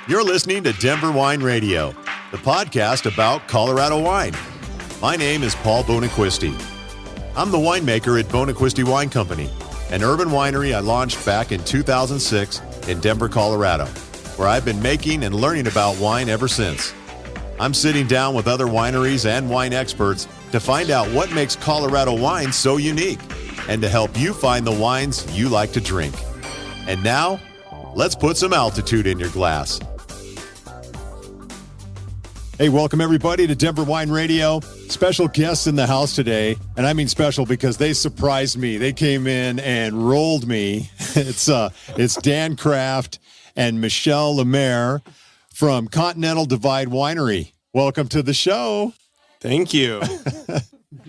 You're listening to Denver Wine Radio, the podcast about Colorado wine. My name is Paul Bonaquisti. I'm the winemaker at Bonaquisti Wine Company, an urban winery I launched back in 2006 in Denver, Colorado, where I've been making and learning about wine ever since. I'm sitting down with other wineries and wine experts to find out what makes Colorado wine so unique and to help you find the wines you like to drink. And now, let's put some altitude in your glass. Hey, welcome everybody to Denver Wine Radio. Special guests in the house today, and I mean special because they surprised me. They came in and rolled me. It's Dan Kraft and Michelle Lemaire from Continental Divide Winery. Welcome to the show. Thank you.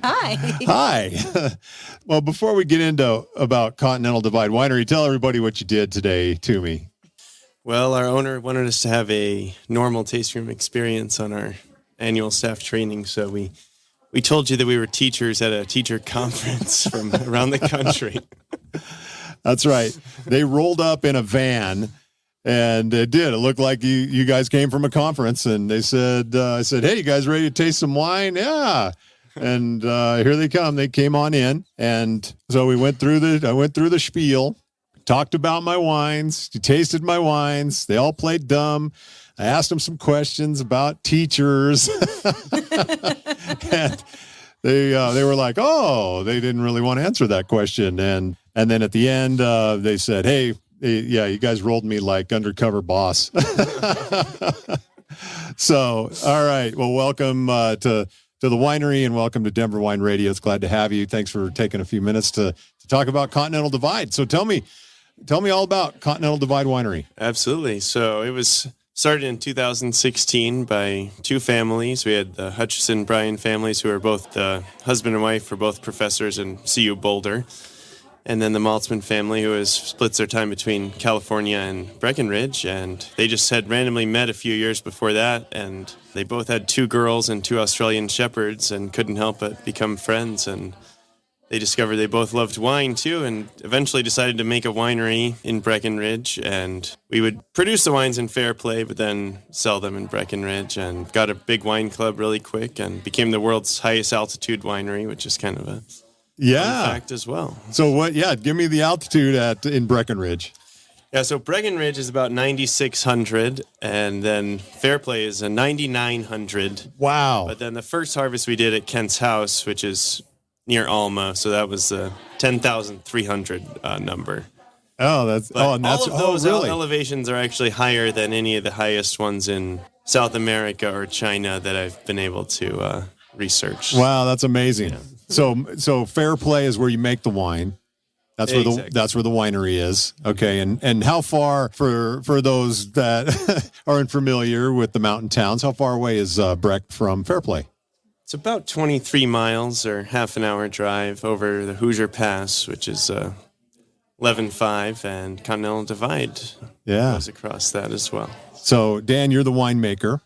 Hi. Hi. Well, before we get into about Continental Divide Winery, tell everybody what you did today to me. Well, our owner wanted us to have a normal tasting room experience on our annual staff training, so we told you that we were teachers at a teacher conference from around the country. That's right. They rolled up in a van, and it did. It looked like you guys came from a conference, and they said, I said, hey, you guys ready to taste some wine? Yeah. And here they come. They came on in, and so I went through the spiel. Talked about my wines. You tasted my wines. They all played dumb. I asked them some questions about teachers. And they were like, oh, they didn't really want to answer that question. And then at the end, they said, hey, yeah, you guys rolled me like undercover boss. So, all right. Well, welcome to the winery and welcome to Denver Wine Radio. It's glad to have you. Thanks for taking a few minutes to talk about Continental Divide. So tell me all about Continental Divide Winery. Absolutely. So it was started in 2016 by two families. We had the Hutchison Bryan families, who are both the husband and wife, were both professors in CU Boulder. And then the Maltzman family, who splits their time between California and Breckenridge. And they just had randomly met a few years before that. And they both had two girls and two Australian shepherds and couldn't help but become friends. And they discovered they both loved wine, too, and eventually decided to make a winery in Breckenridge. And we would produce the wines in Fairplay, but then sell them in Breckenridge, and got a big wine club really quick and became the world's highest altitude winery, which is kind of a fun fact as well. So give me the altitude in Breckenridge. Yeah, so Breckenridge is about 9,600, and then Fairplay is a 9,900. Wow. But then the first harvest we did at Kent's House, which is near Alma, so that was the 10,300 number. Oh, that's all of those really? elevations are actually higher than any of the highest ones in South America or China that I've been able to research. Wow, that's amazing. Yeah. So Fairplay is where you make the wine. That's where the winery is. Okay, and how far for those that aren't familiar with the mountain towns? How far away is Breck from Fairplay? It's about 23 miles or half an hour drive over the Hoosier Pass, which is 11.5, and Continental Divide goes across that as well. So, Dan, you're the winemaker,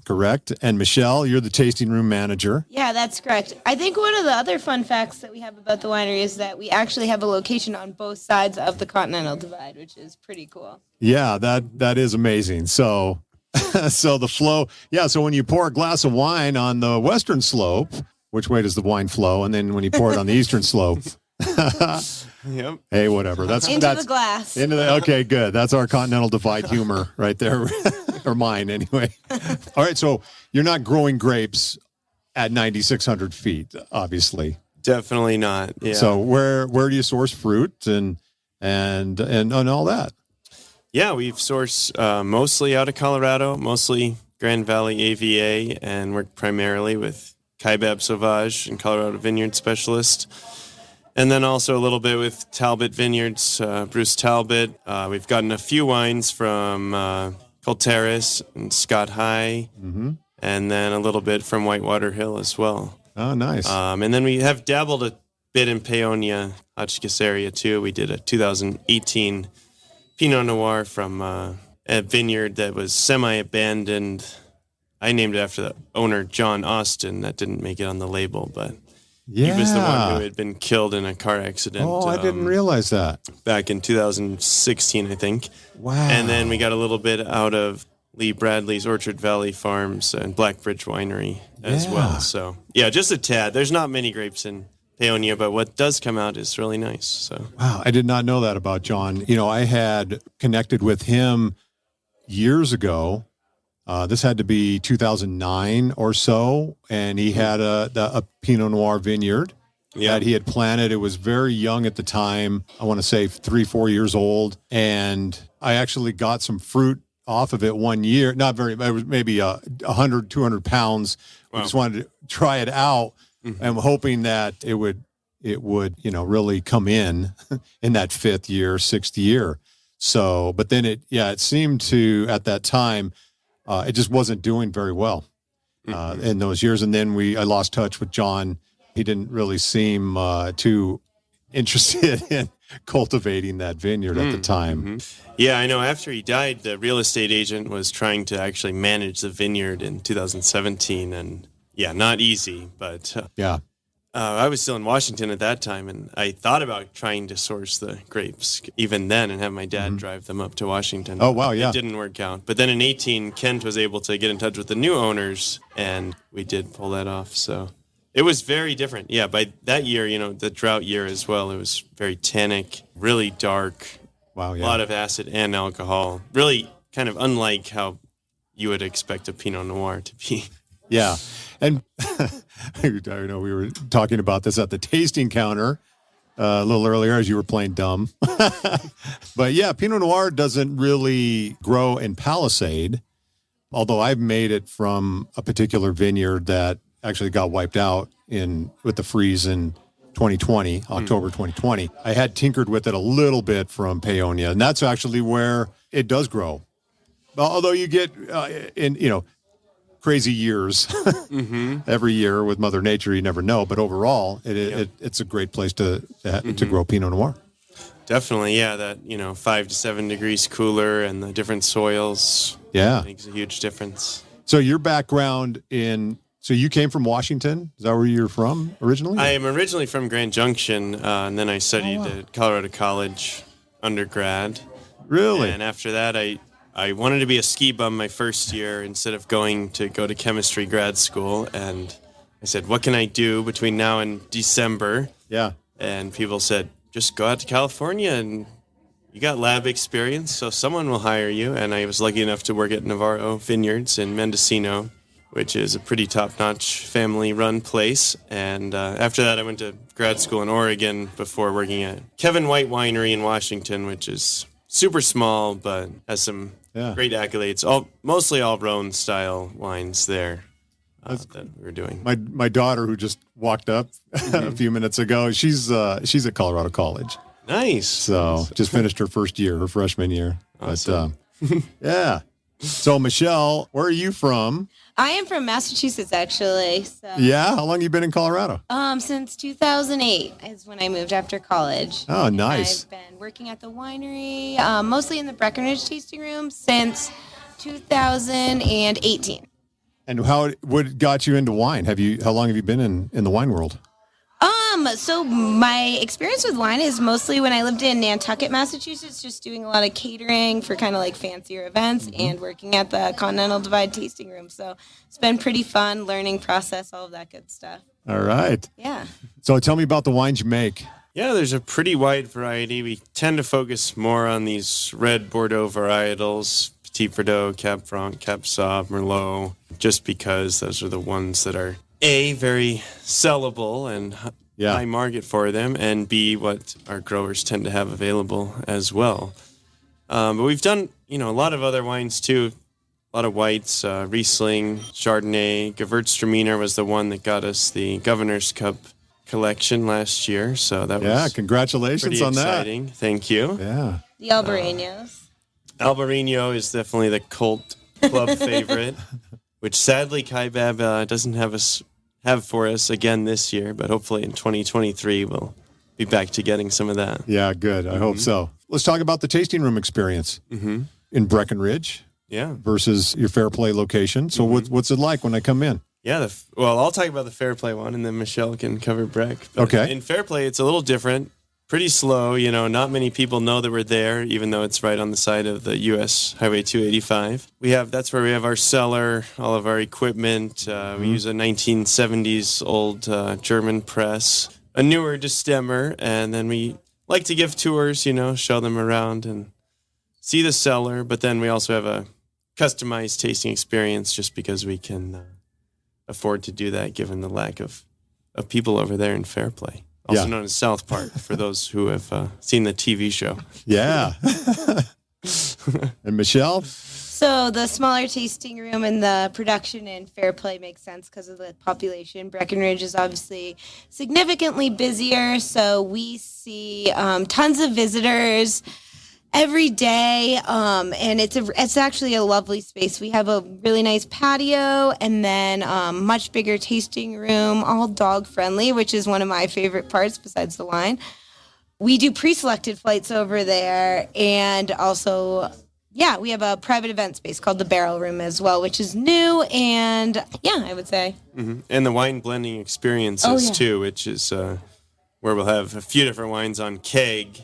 correct? And Michelle, you're the tasting room manager. Yeah, that's correct. I think one of the other fun facts that we have about the winery is that we actually have a location on both sides of the Continental Divide, which is pretty cool. Yeah, that is amazing. So... so the flow, so when you pour a glass of wine on the western slope, which way does the wine flow? And then when you pour it on the eastern slope, yep. Hey, whatever. That's the glass. Okay, good. That's our Continental Divide humor right there, or mine anyway. All right, so you're not growing grapes at 9,600 feet, obviously. Definitely not. Yeah. So where do you source fruit and all that? Yeah, we've sourced mostly out of Colorado, mostly Grand Valley AVA, and work primarily with Kaibab Sauvage and Colorado Vineyard Specialist. And then also a little bit with Talbot Vineyards, Bruce Talbot. We've gotten a few wines from Colteris and Scott High, and then a little bit from Whitewater Hill as well. Oh, nice. And then we have dabbled a bit in Paonia, Hutchison area too. We did a 2018 Pinot Noir from a vineyard that was semi-abandoned. I named it after the owner, John Austin. That didn't make it on the label, but He was the one who had been killed in a car accident. Oh, I didn't realize that. Back in 2016, I think. Wow. And then we got a little bit out of Lee Bradley's Orchard Valley Farms and Breckenridge Winery as well. So, yeah, just a tad. There's not many grapes in Paonia, but what does come out is really nice. So, wow, I did not know that about John. I had connected with him years ago. This had to be 2009 or so, and he had a Pinot Noir vineyard that he had planted. It was very young at the time. I want to say 3-4 years old, and I actually got some fruit off of it one year. Not very, it was maybe 100, 200 pounds. Wow. I just wanted to try it out. I'm hoping that it would really come in that 5th year, 6th year. So, but then it seemed to, at that time, it just wasn't doing very well in those years. And then I lost touch with John. He didn't really seem too interested in cultivating that vineyard at the time. Yeah, I know. After he died, the real estate agent was trying to actually manage the vineyard in 2017. And yeah, not easy, but I was still in Washington at that time, and I thought about trying to source the grapes even then and have my dad drive them up to Washington. Oh, wow, yeah. It didn't work out. But then in 2018, Kent was able to get in touch with the new owners, and we did pull that off. So it was very different. Yeah, by that year, the drought year as well, it was very tannic, really dark, wow, yeah. A lot of acid and alcohol. Really kind of unlike how you would expect a Pinot Noir to be. Yeah. And I know we were talking about this at the tasting counter a little earlier as you were playing dumb. But yeah, Pinot Noir doesn't really grow in Palisade, although I've made it from a particular vineyard that actually got wiped out with the freeze in 2020, October 2020. I had tinkered with it a little bit from Paonia, and that's actually where it does grow. Although you get crazy years every year with Mother Nature, you never know. But overall, it's a great place to grow Pinot Noir. Definitely, yeah. That 5 to 7 degrees cooler and the different soils, makes a huge difference. So your background so you came from Washington? Is that where you're from originally? I am originally from Grand Junction, and then I studied at Colorado College undergrad. Really? And after that, I wanted to be a ski bum my first year instead of going to go to chemistry grad school. And I said, what can I do between now and December? Yeah. And people said, just go out to California and you got lab experience, so someone will hire you. And I was lucky enough to work at Navarro Vineyards in Mendocino, which is a pretty top-notch family-run place. And after that, I went to grad school in Oregon before working at Kevin White Winery in Washington, which is super small, but has some great accolades. Mostly all Rhone-style wines there that we were doing. My daughter, who just walked up a few minutes ago, she's at Colorado College. Nice. So just finished her first year, her freshman year. Awesome. But yeah. So Michelle, where are you from? I am from Massachusetts, actually. So. Yeah? How long have you been in Colorado? Since 2008 is when I moved after college. Oh, nice. I've been working at the winery, mostly in the Breckenridge tasting room since 2018. And what got you into wine? How long have you been in the wine world? So my experience with wine is mostly when I lived in Nantucket, Massachusetts, just doing a lot of catering for kind of like fancier events and working at the Continental Divide tasting room. So it's been pretty fun, learning process, all of that good stuff. All right. Yeah. So tell me about the wines you make. Yeah, there's a pretty wide variety. We tend to focus more on these red Bordeaux varietals, Petit Verdot, Cab Franc, Cab Sauv, Merlot, just because those are the ones that are A, very sellable and high market for them, and B, what our growers tend to have available as well. But we've done, a lot of other wines too. A lot of whites, Riesling, Chardonnay. Gewürztraminer was the one that got us the Governor's Cup collection last year. So that was congratulations on exciting. That. Thank you. Yeah. The Albareños. Albarino is definitely the cult club favorite, which sadly Kaibab doesn't have for us again this year, but hopefully in 2023 we'll be back to getting some of that. Yeah, good. I hope so. Let's talk about the tasting room experience in Breckenridge versus your Fair Play location. So what's it like when I come in? Yeah, well, I'll talk about the Fairplay one, and then Michelle can cover Breck. But Okay. In Fairplay, it's a little different, pretty slow. Not many people know that we're there, even though it's right on the side of the U.S. Highway 285. That's where we have our cellar, all of our equipment. We use a 1970s old German press, a newer destemmer, and then we like to give tours, show them around and see the cellar. But then we also have a customized tasting experience just because we can afford to do that given the lack of people over there in Fairplay, also known as South Park, for those who have seen the TV show. Yeah. And Michelle? So the smaller tasting room and the production in Fairplay makes sense because of the population. Breckenridge is obviously significantly busier, so we see tons of visitors every day, and it's actually a lovely space. We have a really nice patio, and then much bigger tasting room, all dog friendly, which is one of my favorite parts besides the wine. We do pre-selected flights over there, and also, we have a private event space called the Barrel Room as well, which is new, and I would say. Mm-hmm. And the wine blending experiences too, which is where we'll have a few different wines on keg.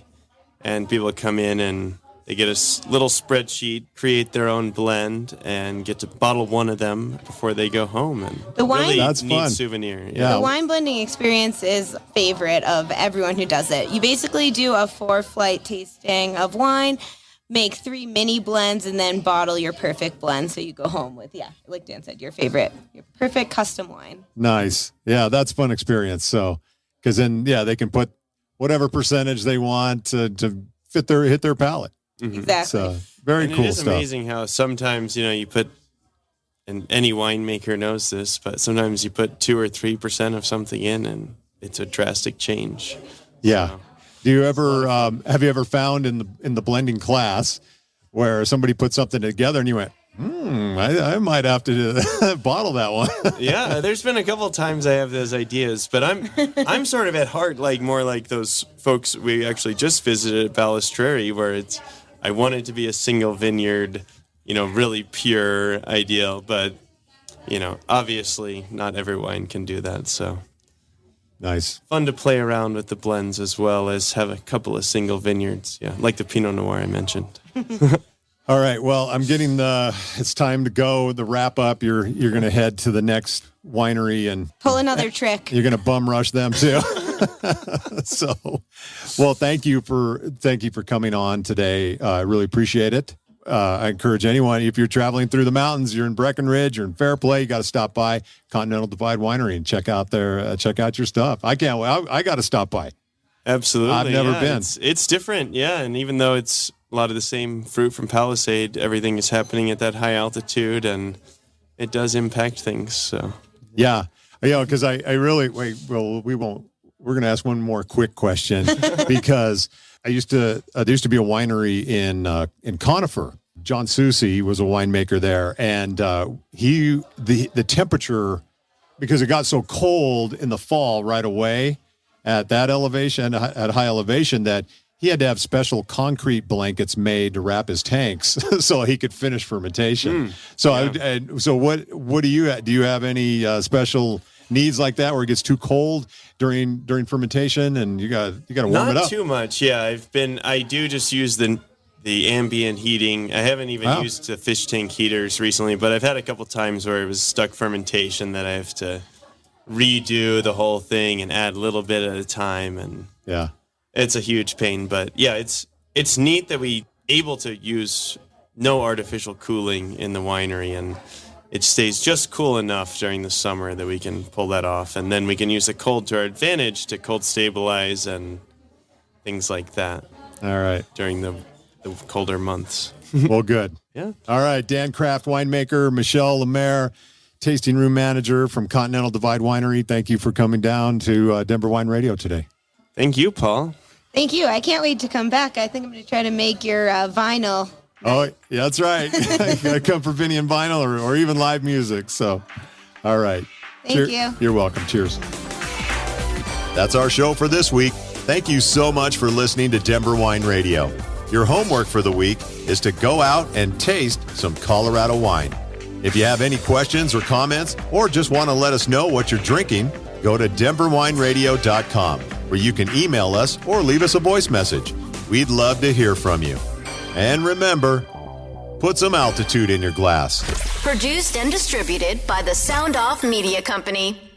And people come in and they get a little spreadsheet, create their own blend, and get to bottle one of them before they go home. And the wine, really that's neat fun. Souvenir. Yeah. The wine blending experience is favorite of everyone who does it. You basically do a 4-flight tasting of wine, make 3 mini blends, and then bottle your perfect blend. So you go home with, like Dan said, your perfect custom wine. Nice. Yeah, that's a fun experience. So, because then, they can put whatever percentage they want to hit their palate. Mm-hmm. Exactly. So, very and cool it is stuff. amazing how sometimes, you put, and any winemaker knows this, but sometimes you put 2 or 3% of something in and it's a drastic change. Yeah. So, Do you ever, have you ever found in the blending class where somebody put something together and you went, I might have to bottle that one. Yeah, there's been a couple of times I have those ideas, but I'm sort of at heart more like those folks we actually just visited at Balistreri, where I want it to be a single vineyard, really pure ideal, but obviously not every wine can do that. So Nice. Fun to play around with the blends as well as have a couple of single vineyards. Yeah, like the Pinot Noir I mentioned. All right. Well, I'm getting it's time to go. The wrap up. You're going to head to the next winery and pull another trick. You're going to bum rush them too. So, well, thank you for coming on today. I really appreciate it. I encourage anyone, if you're traveling through the mountains, you're in Breckenridge, you're in Fairplay, you got to stop by Continental Divide Winery and check out your stuff. I can't wait. I got to stop by. Absolutely. I've never been. It's different. Yeah. And even though it's a lot of the same fruit from Palisade, everything is happening at that high altitude and it does impact things. So, yeah. Because I really, we're going to ask one more quick question because there used to be a winery in Conifer. John Soucy was a winemaker there, and the temperature, because it got so cold in the fall right away at that elevation, at high elevation, that he had to have special concrete blankets made to wrap his tanks so he could finish fermentation. So what do you have any special needs like that where it gets too cold during fermentation and you got to warm it up? Not too much. Yeah, I do just use the ambient heating. I haven't even used the fish tank heaters recently, but I've had a couple times where it was stuck fermentation that I have to redo the whole thing and add a little bit at a time, and it's a huge pain. But yeah, it's neat that we able to use no artificial cooling in the winery, and it stays just cool enough during the summer that we can pull that off. And then we can use the cold to our advantage to cold stabilize and things like that. All right. During the colder months. Well, good. Yeah. All right. Dan Kraft, winemaker, Michelle Lemaire, tasting room manager from Continental Divide Winery. Thank you for coming down to Denver Wine Radio today. Thank you, Paul. Thank you. I can't wait to come back. I think I'm going to try to make your vinyl. Oh, yeah, that's right. I come for Vinny and vinyl or even live music. So, all right. Thank you. You're welcome. Cheers. That's our show for this week. Thank you so much for listening to Denver Wine Radio. Your homework for the week is to go out and taste some Colorado wine. If you have any questions or comments, or just want to let us know what you're drinking, go to denverwineradio.com, where you can email us or leave us a voice message. We'd love to hear from you. And remember, put some altitude in your glass. Produced and distributed by the Sound Off Media Company.